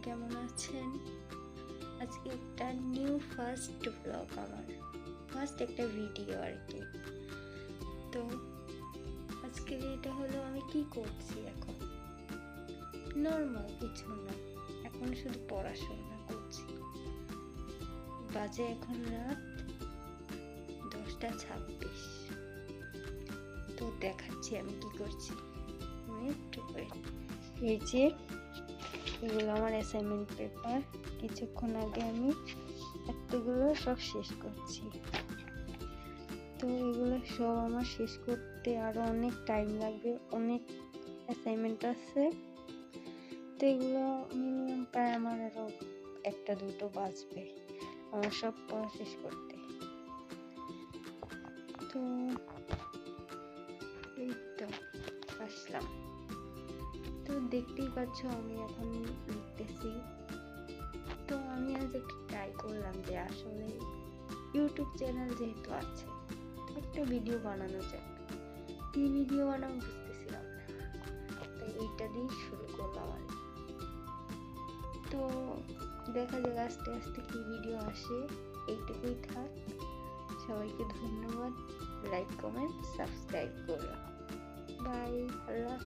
কেমন আছেন? আজকে একটা নিউ ফার্স্ট ব্লগ, আমার ফার্স্ট একটা ভিডিও আর কি। তো আজকের এটা হলো আমি কি করছি এখন। নর্মাল কিছু না, এখন শুধু পড়াশোনা করছি। বাজে এখন রাত 10:26। তো দেখাচ্ছি আমি কি করছি। এই যে এগুলো আমার অ্যাসাইনমেন্ট পেপার। কিছুক্ষণ আগে আমি এতগুলো সব শেষ করছি। তো এগুলো সব আমার শেষ করতে আরো অনেক টাইম লাগবে, অনেক অ্যাসাইনমেন্ট আছে। তো এগুলো মিনিমাম প্রায় আমার আরো 1-2 বাজবে আমার সব পড়া শেষ করতে। তো এই তো আসলাম। তো দেখতেই পাচ্ছ আমি এখন লিখতেছি। তো আমি আজ একটু ট্রাই করলাম যে আসলে ইউটিউব চ্যানেল যেহেতু আছে, একটা ভিডিও বানানো যাক। কি ভিডিও বানাবো বুঝতেছিলাম না, তাই এইটা দিয়ে শুরু করলাম আর কি। তো দেখা যাক আস্তে আস্তে কি ভিডিও আসে। এইটুকুই থাক। সবাইকে ধন্যবাদ। লাইক, কমেন্ট, সাবস্ক্রাইব করো। বাই। আল্লাহ।